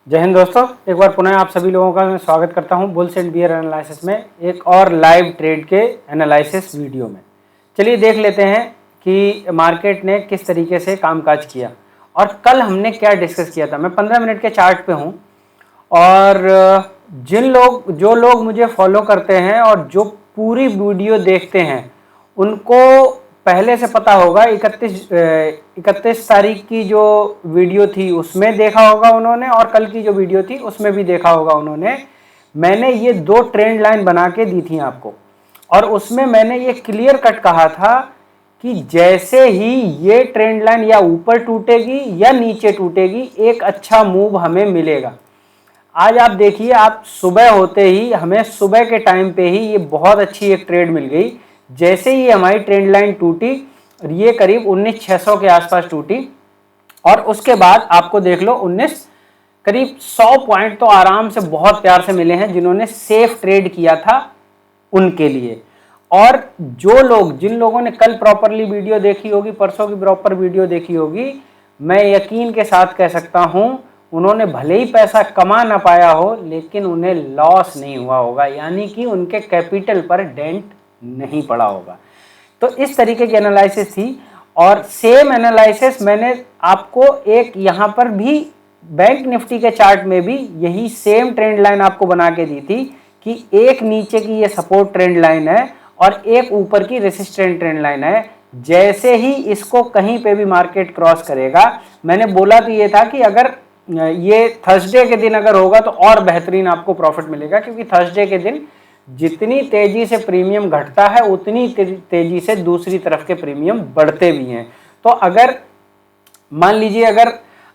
जय हिंद दोस्तों, एक बार पुनः आप सभी लोगों का मैं स्वागत करता हूं बुल्स एंड बियर एनालिसिस में एक और लाइव ट्रेड के एनालिसिस वीडियो में। चलिए देख लेते हैं कि मार्केट ने किस तरीके से कामकाज किया और कल हमने क्या डिस्कस किया था। मैं 15 मिनट के चार्ट पे हूं और जो लोग मुझे फॉलो करते हैं और जो पूरी वीडियो देखते हैं उनको पहले से पता होगा। 31 तारीख की जो वीडियो थी उसमें देखा होगा उन्होंने, और कल की जो वीडियो थी उसमें भी देखा होगा उन्होंने। मैंने ये दो ट्रेंड लाइन बना के दी थी आपको, और उसमें मैंने ये क्लियर कट कहा था कि जैसे ही ये ट्रेंड लाइन या ऊपर टूटेगी या नीचे टूटेगी, एक अच्छा मूव हमें मिलेगा। आज आप देखिए, आप सुबह होते ही हमें सुबह के टाइम पे ही ये बहुत अच्छी एक ट्रेड मिल गई। जैसे ही हमारी ट्रेंड लाइन टूटी, ये करीब 19,600 के आसपास टूटी, और उसके बाद आपको देख लो करीब 100 पॉइंट तो आराम से बहुत प्यार से मिले हैं जिन्होंने सेफ ट्रेड किया था उनके लिए। और जिन लोगों ने कल प्रॉपरली वीडियो देखी होगी, परसों की प्रॉपर वीडियो देखी होगी, मैं यकीन के साथ कह सकता हूं उन्होंने भले ही पैसा कमा ना पाया हो लेकिन उन्हें लॉस नहीं हुआ होगा, यानी कि उनके कैपिटल पर डेंट नहीं पड़ा होगा। तो इस तरीके की एनालिसिस थी, और सेम एनालिसिस मैंने आपको एक यहां पर भी बैंक निफ्टी के चार्ट में भी यही सेम ट्रेंड लाइन आपको बना के दी थी कि एक नीचे की ये सपोर्ट ट्रेंड लाइन है और एक ऊपर की रेसिस्टेंट ट्रेंड लाइन है। जैसे ही इसको कहीं पे भी मार्केट क्रॉस करेगा, मैंने बोला तो ये था कि अगर ये थर्सडे के दिन अगर होगा तो और बेहतरीन आपको प्रॉफिट मिलेगा, क्योंकि थर्सडे के दिन जितनी तेजी से प्रीमियम घटता है उतनी तेजी से दूसरी तरफ के प्रीमियम बढ़ते भी हैं। तो अगर मान लीजिए अगर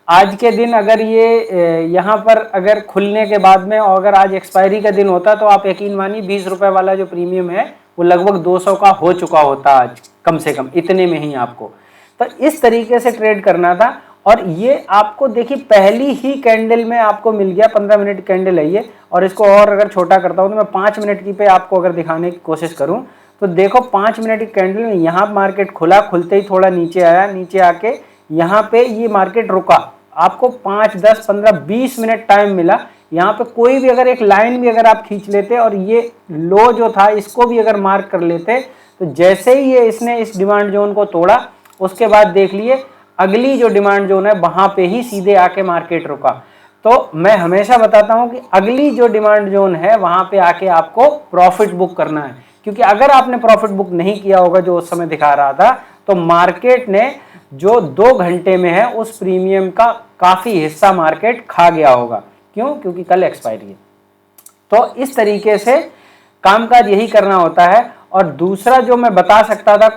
आज के दिन अगर ये यहाँ पर अगर खुलने के बाद में, और अगर आज एक्सपायरी का दिन होता, तो आप यकीन मानिए 20 रुपए वाला जो प्रीमियम है वो लगभग 200 का हो चुका होता आज, कम से कम इतने में ही आपको। तो इस तरीके से ट्रेड करना था, और ये आपको देखिए पहली ही कैंडल में आपको मिल गया। 15 मिनट कैंडल है ये, और इसको और अगर छोटा करता हूं तो मैं 5 मिनट की पे आपको अगर दिखाने की कोशिश करूं तो देखो 5 मिनट की कैंडल में यहाँ मार्केट खुला, खुलते ही थोड़ा नीचे आया, नीचे आके यहाँ पे ये मार्केट रुका। आपको 5, 10, 15, 20 मिनट टाइम मिला। यहाँ पे कोई भी अगर एक लाइन भी अगर आप खींच लेते और ये लो जो था इसको भी अगर मार्क कर लेते, तो जैसे ही ये इसने इस डिमांड जोन को तोड़ा, उसके बाद देख लिए अगली जो डिमांड जोन है वहां पे ही सीधे आके मार्केट रुका। तो मैं हमेशा बताता हूं कि अगली जो डिमांड जोन है वहां पे आके आपको प्रॉफिट बुक करना है, क्योंकि अगर आपने प्रॉफिट बुक नहीं किया होगा जो उस समय दिखा रहा था, तो मार्केट ने जो 2 घंटे में है उस प्रीमियम का काफी हिस्सा मार्केट खा गया होगा। क्यों? क्योंकि कल एक्सपायरी है। तो इस तरीके से कामकाज यही करना होता है। और दूसरा जो मैं बता सकता था,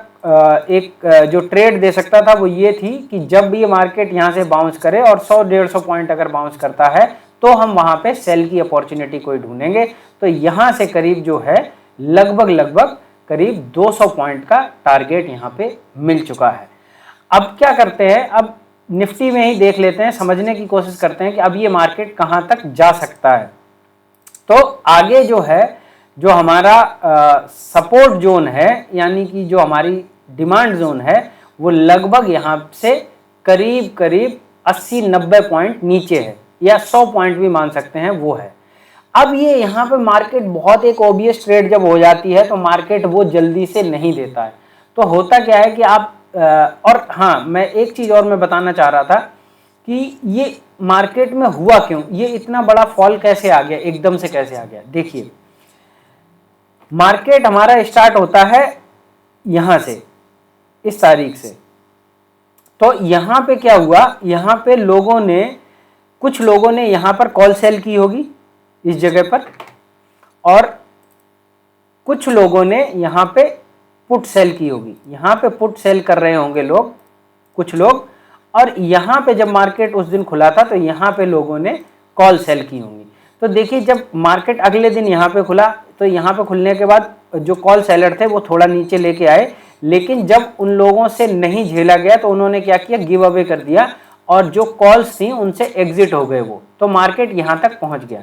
एक जो ट्रेड दे सकता था, वो ये थी कि जब भी ये मार्केट यहाँ से बाउंस करे और 100-150 पॉइंट अगर बाउंस करता है तो हम वहां पे सेल की अपॉर्चुनिटी कोई ढूंढेंगे। तो यहाँ से करीब जो है लगभग करीब 200 पॉइंट का टारगेट यहाँ पे मिल चुका है। अब क्या करते हैं, अब निफ्टी में ही देख लेते हैं, समझने की कोशिश करते हैं कि अब ये मार्केट कहां तक जा सकता है। तो आगे जो है, जो हमारा सपोर्ट जोन है, यानी कि जो हमारी डिमांड जोन है, वो लगभग यहाँ से करीब 80-90 पॉइंट नीचे है, या 100 पॉइंट भी मान सकते हैं, वो है। अब ये यहाँ पे मार्केट बहुत एक ओबियस ट्रेड जब हो जाती है तो मार्केट वो जल्दी से नहीं देता है। तो होता क्या है कि आप और हाँ, मैं एक चीज और मैं बताना चाह रहा था कि ये मार्केट में हुआ क्यों, ये इतना बड़ा फॉल कैसे आ गया, एकदम से कैसे आ गया। देखिए, मार्केट हमारा स्टार्ट होता है यहां से, इस तारीख से। तो यहां पे क्या हुआ, यहां पे कुछ लोगों ने यहां पर कॉल सेल की होगी इस जगह पर, और कुछ लोगों ने यहां पे पुट सेल की होगी। यहां पे पुट सेल कर रहे होंगे लोग, कुछ लोग, और यहां पे जब मार्केट उस दिन खुला था तो यहां पे लोगों ने कॉल सेल की होंगी। तो देखिए, जब मार्केट अगले दिन यहां पे खुला तो यहां पे खुलने के बाद जो कॉल सेलर थे वो थोड़ा नीचे लेके आए, लेकिन जब उन लोगों से नहीं झेला गया तो उन्होंने क्या किया, गिव अवे कर दिया, और जो कॉल्स थी उनसे एग्जिट हो गए वो। तो मार्केट यहां तक पहुंच गया।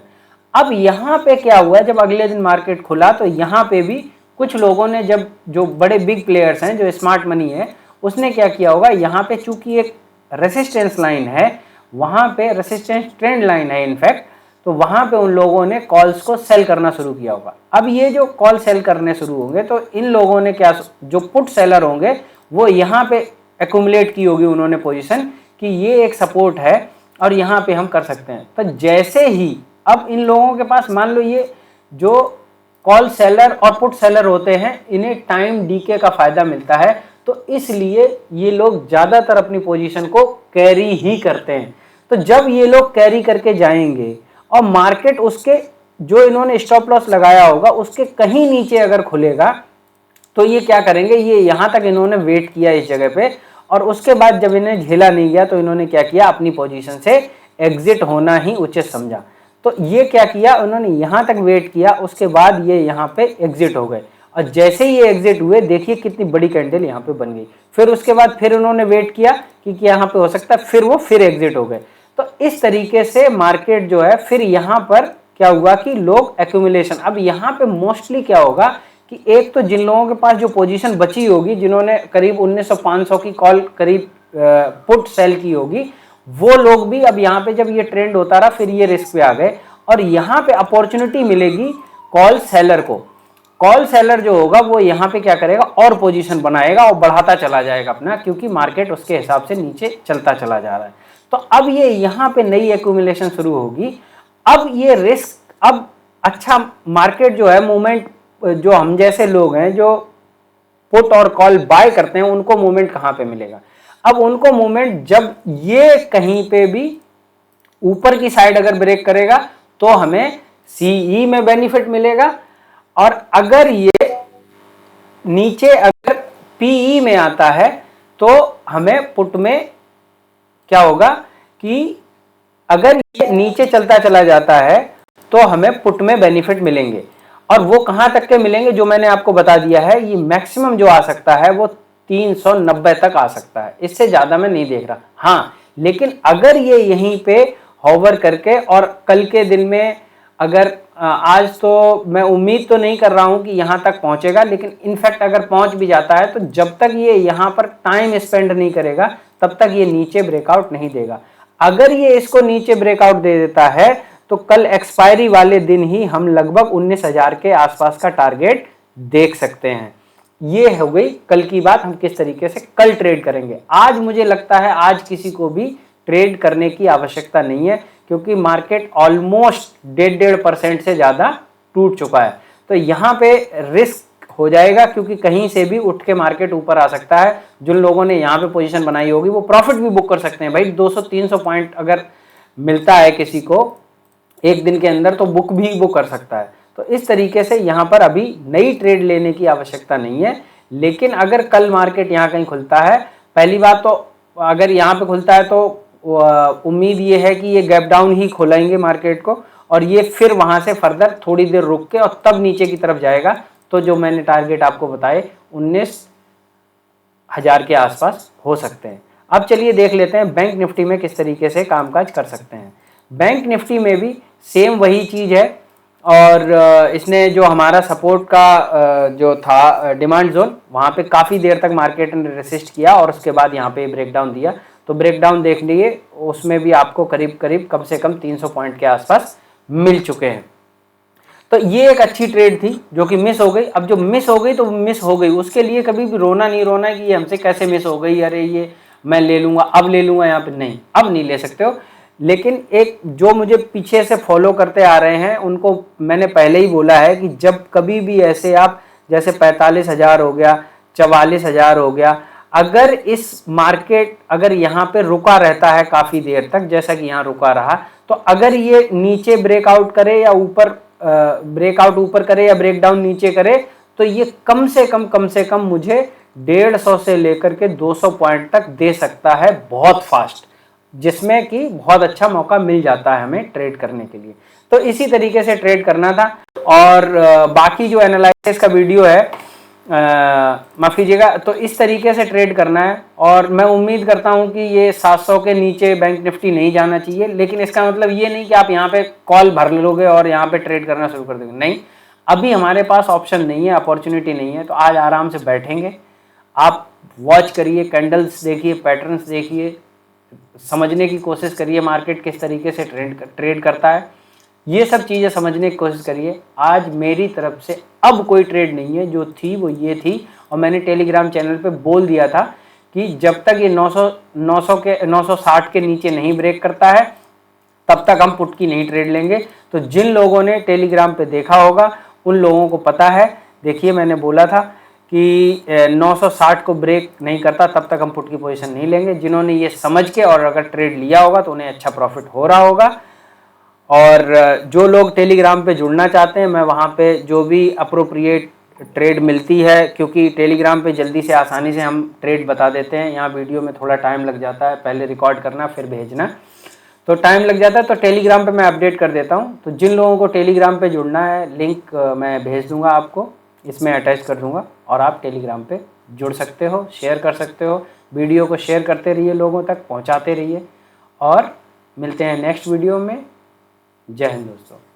अब यहां पे क्या हुआ, जब अगले दिन मार्केट खुला तो यहां पे भी कुछ लोगों ने, जब जो बड़े बिग प्लेयर्स हैं, जो स्मार्ट मनी है, उसने क्या किया होगा, यहाँ पे चूंकि एक रेसिस्टेंस लाइन है, वहाँ पे रेसिस्टेंस ट्रेंड लाइन है इनफैक्ट, तो वहाँ पे उन लोगों ने कॉल्स को सेल करना शुरू किया होगा। अब ये जो कॉल सेल करने शुरू होंगे तो इन लोगों ने क्या, जो पुट सेलर होंगे वो यहाँ पे एक्यूमुलेट की होगी उन्होंने पोजीशन कि ये एक सपोर्ट है और यहाँ पे हम कर सकते हैं। तो जैसे ही अब इन लोगों के पास, मान लो ये जो कॉल सेलर और पुट सेलर होते हैं, इन्हें टाइम डीके का फायदा मिलता है, तो इसलिए ये लोग ज्यादातर अपनी पोजीशन को कैरी ही करते हैं। तो जब ये लोग कैरी करके जाएंगे और मार्केट उसके जो इन्होंने स्टॉप लॉस लगाया होगा उसके कहीं नीचे अगर खुलेगा तो ये क्या करेंगे, ये यहां तक इन्होंने वेट किया इस जगह पे, और उसके बाद जब इन्हें झेला नहीं गया तो इन्होंने क्या किया, अपनी पोजीशन से एग्जिट होना ही उचित समझा। तो ये क्या किया, उन्होंने यहां तक वेट किया, उसके बाद ये यहां पे एग्जिट हो गए, और जैसे ही ये एग्जिट हुए देखिए कितनी बड़ी कैंडल यहाँ पे बन गई। फिर उसके बाद फिर उन्होंने वेट किया कि यहाँ पे हो सकता है, फिर वो फिर एग्जिट हो गए। तो इस तरीके से मार्केट जो है, फिर यहाँ पर क्या हुआ कि लोग एक्यूमुलेशन, अब यहाँ पे मोस्टली क्या होगा कि एक तो जिन लोगों के पास जो पोजीशन बची होगी, जिन्होंने करीब 1900-500 की कॉल करीब पुट सेल की होगी, वो लोग भी अब यहाँ पे जब ये ट्रेंड होता रहा फिर ये रिस्क पे आ गए, और यहाँ पे अपॉर्चुनिटी मिलेगी कॉल सेलर को। कॉल सेलर जो होगा वो यहाँ पे क्या करेगा, और पोजीशन बनाएगा और बढ़ाता चला जाएगा अपना, क्योंकि मार्केट उसके हिसाब से नीचे चलता चला जा रहा है। तो अब ये यहाँ पे नई एक्यूमुलेशन शुरू होगी। अब ये रिस्क, अब अच्छा मार्केट जो है, मूवमेंट जो हम जैसे लोग हैं जो पुट और कॉल बाय करते हैं, उनको मूवमेंट कहाँ पे मिलेगा। अब उनको मूवमेंट जब ये कहीं पे भी ऊपर की साइड अगर ब्रेक करेगा तो हमें सीई में बेनिफिट मिलेगा, और अगर ये नीचे अगर पीई में आता है तो हमें पुट में क्या होगा कि अगर ये नीचे चलता चला जाता है तो हमें पुट में बेनिफिट मिलेंगे। और वो कहां तक के मिलेंगे, जो मैंने आपको बता दिया है, ये मैक्सिमम जो आ सकता है वो 390 तक आ सकता है, इससे ज्यादा मैं नहीं देख रहा। हाँ, लेकिन अगर ये यहीं पे होवर करके, और कल के दिन में अगर आज तो मैं उम्मीद तो नहीं कर रहा हूं कि यहां तक पहुंचेगा, लेकिन इनफैक्ट अगर पहुंच भी जाता है तो जब तक ये यहां पर टाइम स्पेंड नहीं करेगा तब तक ये नीचे ब्रेकआउट नहीं देगा। अगर ये इसको नीचे ब्रेकआउट दे देता है तो कल एक्सपायरी वाले दिन ही हम लगभग 19,000 के आसपास का टारगेट देख सकते हैं। ये हो गई कल की बात, हम किस तरीके से कल ट्रेड करेंगे। आज मुझे लगता है आज किसी को भी ट्रेड करने की आवश्यकता नहीं है, क्योंकि मार्केट ऑलमोस्ट 1.5% से ज्यादा टूट चुका है। तो यहाँ पे रिस्क हो जाएगा, क्योंकि कहीं से भी उठ के मार्केट ऊपर आ सकता है। जिन लोगों ने यहाँ पे पोजीशन बनाई होगी वो प्रॉफिट भी बुक कर सकते हैं। भाई 200-300 पॉइंट अगर मिलता है किसी को एक दिन के अंदर तो बुक कर सकता है। तो इस तरीके से यहाँ पर अभी नई ट्रेड लेने की आवश्यकता नहीं है। लेकिन अगर कल मार्केट यहाँ कहीं खुलता है, पहली बात तो अगर यहाँ पे खुलता है तो उम्मीद ये है कि ये गैप डाउन ही खोलेंगे मार्केट को, और ये फिर वहां से फर्दर थोड़ी देर रुक के और तब नीचे की तरफ जाएगा। तो जो मैंने टारगेट आपको बताए 19,000 के आसपास हो सकते हैं। अब चलिए देख लेते हैं बैंक निफ्टी में किस तरीके से कामकाज कर सकते हैं। बैंक निफ्टी में भी सेम वही चीज है, और इसने जो हमारा सपोर्ट का जो था डिमांड जोन, वहां पे काफी देर तक मार्केट ने रेसिस्ट किया और उसके बाद यहाँ पे ब्रेकडाउन दिया। तो ब्रेकडाउन देख लिए, उसमें भी आपको करीब करीब कम से कम 300 पॉइंट के आसपास मिल चुके हैं। तो ये एक अच्छी ट्रेड थी जो कि मिस हो गई। अब जो मिस हो गई तो मिस हो गई, उसके लिए कभी भी रोना नहीं रोना है कि ये हमसे कैसे मिस हो गई, अरे ये मैं ले लूंगा, अब ले लूंगा, यहाँ पे नहीं, अब नहीं ले सकते हो। लेकिन एक जो मुझे पीछे से फॉलो करते आ रहे हैं उनको मैंने पहले ही बोला है कि जब कभी भी ऐसे आप जैसे 45,000 हो गया, 44,000 हो गया, अगर इस मार्केट अगर यहाँ पे रुका रहता है काफी देर तक, जैसा कि यहाँ रुका रहा, तो अगर ये नीचे ब्रेकआउट करे या ऊपर ब्रेकआउट ऊपर करे या ब्रेकडाउन नीचे करे, तो ये कम से कम मुझे 150 से लेकर के 200 पॉइंट तक दे सकता है बहुत फास्ट, जिसमें कि बहुत अच्छा मौका मिल जाता है हमें ट्रेड करने के लिए। तो इसी तरीके से ट्रेड करना था। और बाकी जो एनालिसिस का वीडियो है, माफ कीजिएगा, तो इस तरीके से ट्रेड करना है। और मैं उम्मीद करता हूं कि ये 700 के नीचे बैंक निफ्टी नहीं जाना चाहिए। लेकिन इसका मतलब ये नहीं कि आप यहाँ पे कॉल भर लोगे और यहाँ पे ट्रेड करना शुरू कर देंगे, नहीं। अभी हमारे पास ऑप्शन नहीं है, अपॉर्चुनिटी नहीं है। तो आज आराम से बैठेंगे, आप वॉच करिए, कैंडल्स देखिए, पैटर्न्स देखिए, समझने की कोशिश करिए मार्केट किस तरीके से ट्रेड करता है, ये सब चीज़ें समझने की कोशिश करिए। आज मेरी तरफ से अब कोई ट्रेड नहीं है, जो थी वो ये थी, और मैंने टेलीग्राम चैनल पे बोल दिया था कि जब तक ये 960 के नीचे नहीं ब्रेक करता है तब तक हम पुट की नहीं ट्रेड लेंगे। तो जिन लोगों ने टेलीग्राम पे देखा होगा उन लोगों को पता है। देखिए मैंने बोला था कि 960 को ब्रेक नहीं करता तब तक हम पुट की पोजीशन नहीं लेंगे। जिन्होंने ये समझ के और अगर ट्रेड लिया होगा तो उन्हें अच्छा प्रॉफिट हो रहा होगा। और जो लोग टेलीग्राम पे जुड़ना चाहते हैं, मैं वहाँ पे जो भी अप्रोप्रिएट ट्रेड मिलती है, क्योंकि टेलीग्राम पे जल्दी से आसानी से हम ट्रेड बता देते हैं, यहाँ वीडियो में थोड़ा टाइम लग जाता है, पहले रिकॉर्ड करना फिर भेजना, तो टाइम लग जाता है। तो टेलीग्राम पे मैं अपडेट कर देता हूँ। तो जिन लोगों को टेलीग्राम पे जुड़ना है, लिंक मैं भेज दूंगा आपको, इसमें अटैच कर दूंगा, और आप टेलीग्राम पे जुड़ सकते हो, शेयर कर सकते हो। वीडियो को शेयर करते रहिए, लोगों तक पहुँचाते रहिए, और मिलते हैं नेक्स्ट वीडियो में। जय हिंद दोस्तों।